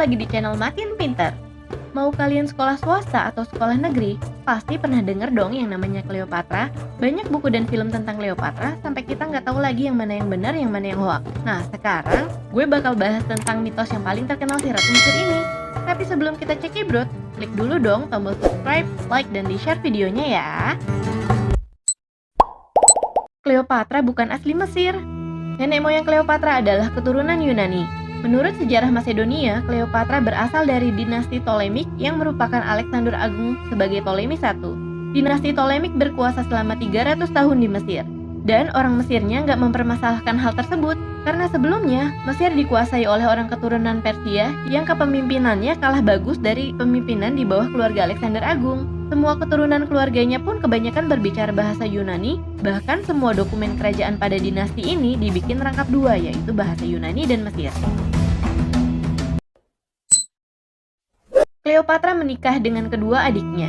lagi di channel Makin Pinter. Mau kalian sekolah swasta atau sekolah negeri, pasti pernah denger dong yang namanya Cleopatra. Banyak buku dan film tentang Cleopatra sampai kita nggak tahu lagi yang mana yang benar, yang mana yang hoax. Nah, sekarang gue bakal bahas tentang mitos yang paling terkenal si Ratu Mesir ini. Tapi sebelum kita cekibrut, klik dulu dong tombol subscribe, like, dan di-share videonya ya. Cleopatra bukan asli Mesir. Nenek moyang Cleopatra adalah keturunan Yunani. Menurut sejarah Macedonia, Cleopatra berasal dari dinasti Ptolemik yang merupakan Alexander Agung sebagai Ptolemy I. Dinasti Ptolemik berkuasa selama 300 tahun di Mesir. Dan orang Mesirnya nggak mempermasalahkan hal tersebut, karena sebelumnya Mesir dikuasai oleh orang keturunan Persia yang kepemimpinannya kalah bagus dari pemimpinan di bawah keluarga Alexander Agung. Semua keturunan keluarganya pun kebanyakan berbicara bahasa Yunani, bahkan semua dokumen kerajaan pada dinasti ini dibikin rangkap dua, yaitu bahasa Yunani dan Mesir. Cleopatra menikah dengan kedua adiknya.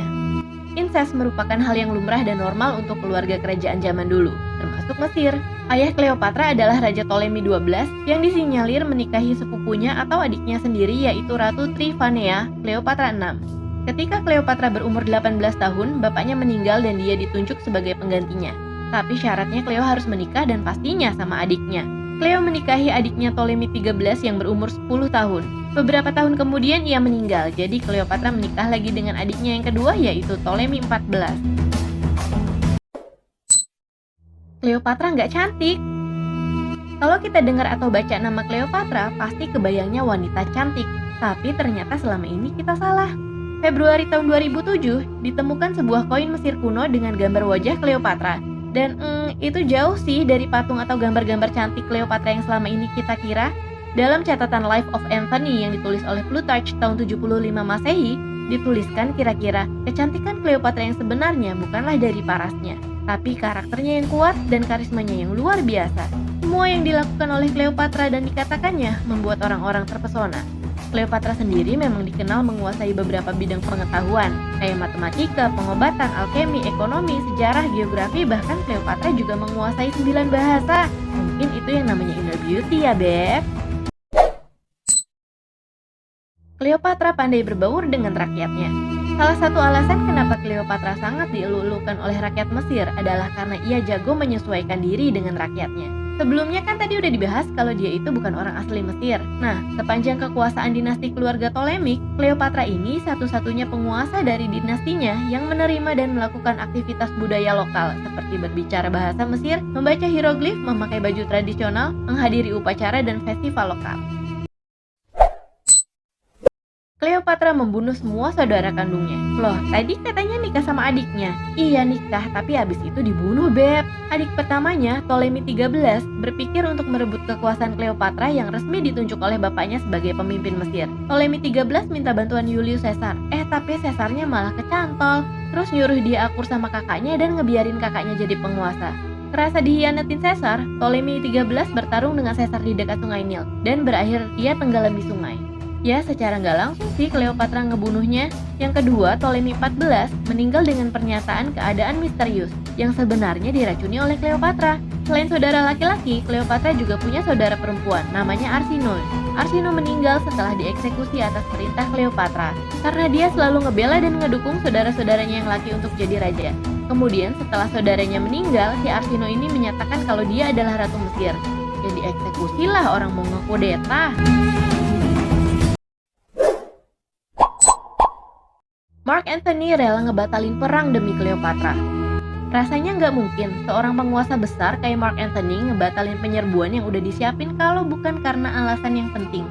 Insest merupakan hal yang lumrah dan normal untuk keluarga kerajaan zaman dulu, termasuk Mesir. Ayah Cleopatra adalah Raja Ptolemy XII yang disinyalir menikahi sepupunya atau adiknya sendiri, yaitu Ratu Trifanea Cleopatra VI. Ketika Cleopatra berumur 18 tahun, bapaknya meninggal dan dia ditunjuk sebagai penggantinya. Tapi syaratnya Cleo harus menikah dan pastinya sama adiknya. Cleo menikahi adiknya Ptolemy XIII yang berumur 10 tahun. Beberapa tahun kemudian ia meninggal, jadi Cleopatra menikah lagi dengan adiknya yang kedua, yaitu Ptolemy XIV. Cleopatra nggak cantik. Kalau kita dengar atau baca nama Cleopatra, pasti kebayangnya wanita cantik. Tapi ternyata selama ini kita salah. Februari tahun 2007, ditemukan sebuah koin Mesir kuno dengan gambar wajah Cleopatra. Dan itu jauh sih dari patung atau gambar-gambar cantik Cleopatra yang selama ini kita kira. Dalam catatan Life of Antony yang ditulis oleh Plutarch tahun 75 Masehi, dituliskan kira-kira kecantikan Cleopatra yang sebenarnya bukanlah dari parasnya, tapi karakternya yang kuat dan karismanya yang luar biasa. Semua yang dilakukan oleh Cleopatra dan dikatakannya membuat orang-orang terpesona. Cleopatra sendiri memang dikenal menguasai beberapa bidang pengetahuan, kayak matematika, pengobatan, alkemi, ekonomi, sejarah, geografi, bahkan Cleopatra juga menguasai 9 bahasa. Mungkin itu yang namanya inner beauty ya, Beb. Cleopatra pandai berbaur dengan rakyatnya. Salah satu alasan kenapa Cleopatra sangat dielu-elukan oleh rakyat Mesir adalah karena ia jago menyesuaikan diri dengan rakyatnya. Sebelumnya kan tadi udah dibahas kalau dia itu bukan orang asli Mesir. Nah, sepanjang kekuasaan dinasti keluarga Ptolemik, Cleopatra ini satu-satunya penguasa dari dinastinya yang menerima dan melakukan aktivitas budaya lokal seperti berbicara bahasa Mesir, membaca hieroglif, memakai baju tradisional, menghadiri upacara dan festival lokal. Cleopatra membunuh semua saudara kandungnya. Loh, tadi katanya nikah sama adiknya. Iya nikah, tapi abis itu dibunuh, Beb. Adik pertamanya, Ptolemy XIII, berpikir untuk merebut kekuasaan Cleopatra yang resmi ditunjuk oleh bapaknya sebagai pemimpin Mesir. Ptolemy XIII minta bantuan Julius Caesar. Tapi Caesarnya malah kecantol. Terus nyuruh dia akur sama kakaknya dan ngebiarin kakaknya jadi penguasa. Kerasa dihianatin Caesar, Ptolemy XIII bertarung dengan Caesar di dekat sungai Nil dan berakhir ia tenggelam di sungai. Ya, secara nggak langsung sih Cleopatra ngebunuhnya. Yang kedua, Ptolemy XIV meninggal dengan pernyataan keadaan misterius yang sebenarnya diracuni oleh Cleopatra. Selain saudara laki-laki, Cleopatra juga punya saudara perempuan, namanya Arsinoe. Arsinoe meninggal setelah dieksekusi atas perintah Cleopatra, karena dia selalu ngebela dan ngedukung saudara-saudaranya yang laki untuk jadi raja. Kemudian setelah saudaranya meninggal, si Arsinoe ini menyatakan kalau dia adalah Ratu Mesir. Jadi eksekusilah orang mau ngekudeta. Mark Antony rela ngebatalin perang demi Cleopatra. Rasanya nggak mungkin seorang penguasa besar kayak Mark Antony ngebatalin penyerbuan yang udah disiapin kalau bukan karena alasan yang penting.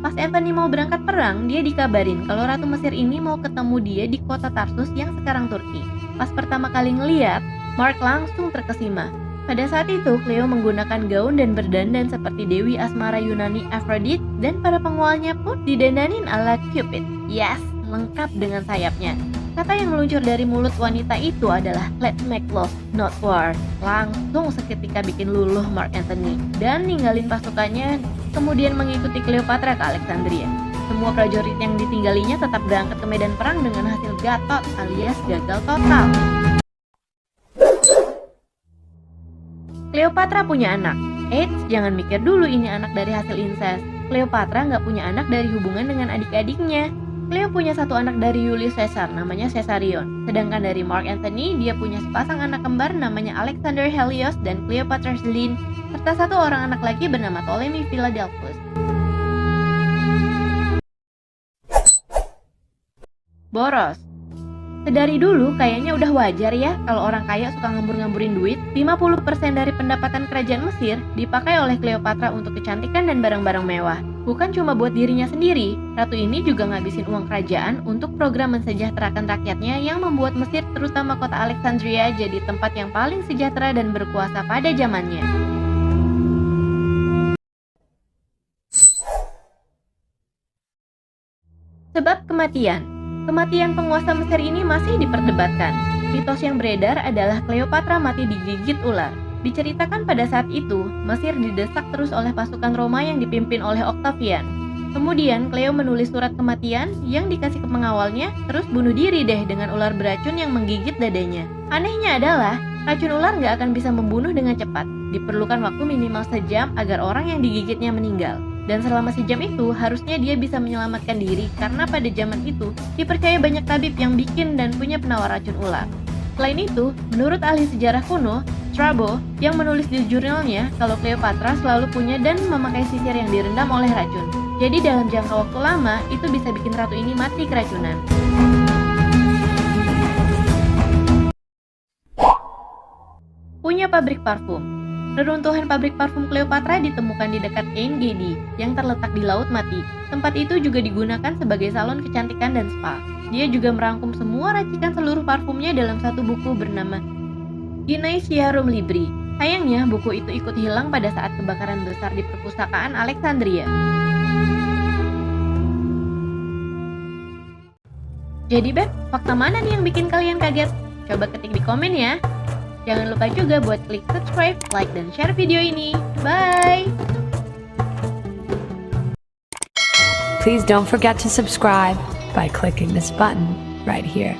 Pas Antony mau berangkat perang, dia dikabarin kalau Ratu Mesir ini mau ketemu dia di kota Tarsus yang sekarang Turki. Pas pertama kali ngeliat, Mark langsung terkesima. Pada saat itu, Cleo menggunakan gaun dan berdandan seperti Dewi Asmara Yunani Aphrodite dan para pengawalnya pun didandanin ala Cupid. Yes! Lengkap dengan sayapnya. Kata yang meluncur dari mulut wanita itu adalah "Let's make love, not war." Langsung seketika bikin luluh Mark Antony dan ninggalin pasukannya, kemudian mengikuti Cleopatra ke Alexandria. Semua prajurit yang ditinggalinya tetap berangkat ke medan perang dengan hasil gatot alias gagal total. Cleopatra punya anak. Eits, jangan mikir dulu ini anak dari hasil insest. Cleopatra nggak punya anak dari hubungan dengan adik-adiknya. Cleo punya satu anak dari Julius Caesar namanya Caesarion. Sedangkan dari Mark Antony, dia punya sepasang anak kembar namanya Alexander Helios dan Cleopatra Selene, serta satu orang anak lagi bernama Ptolemy Philadelphus. Boros. Sedari dulu kayaknya udah wajar ya kalau orang kaya suka ngambur-ngamburin duit. 50% dari pendapatan kerajaan Mesir dipakai oleh Cleopatra untuk kecantikan dan barang-barang mewah. Bukan cuma buat dirinya sendiri, ratu ini juga ngabisin uang kerajaan untuk program mensejahterakan rakyatnya yang membuat Mesir, terutama kota Alexandria, jadi tempat yang paling sejahtera dan berkuasa pada zamannya. Sebab kematian. Kematian penguasa Mesir ini masih diperdebatkan. Mitos yang beredar adalah Cleopatra mati digigit ular. Diceritakan pada saat itu, Mesir didesak terus oleh pasukan Roma yang dipimpin oleh Octavian. Kemudian Cleo menulis surat kematian yang dikasih ke pengawalnya, terus bunuh diri deh dengan ular beracun yang menggigit dadanya. Anehnya adalah, racun ular nggak akan bisa membunuh dengan cepat. Diperlukan waktu minimal sejam agar orang yang digigitnya meninggal. Dan selama sejam itu, harusnya dia bisa menyelamatkan diri karena pada zaman itu dipercaya banyak tabib yang bikin dan punya penawar racun ular. Selain itu, menurut ahli sejarah kuno, Strabo, yang menulis di jurnalnya kalau Cleopatra selalu punya dan memakai sisir yang direndam oleh racun. Jadi dalam jangka waktu lama, itu bisa bikin ratu ini mati keracunan. Punya pabrik parfum. Reruntuhan pabrik parfum Cleopatra ditemukan di dekat Ain Gedi yang terletak di Laut Mati. Tempat itu juga digunakan sebagai salon kecantikan dan spa. Dia juga merangkum semua racikan seluruh parfumnya dalam satu buku bernama Gymnasiarum Libri. Sayangnya, buku itu ikut hilang pada saat kebakaran besar di perpustakaan Alexandria. Jadi Beb, fakta mana nih yang bikin kalian kaget? Coba ketik di komen ya. Jangan lupa juga buat klik subscribe, like, dan share video ini. Bye! Please don't forget to subscribe by clicking this button right here.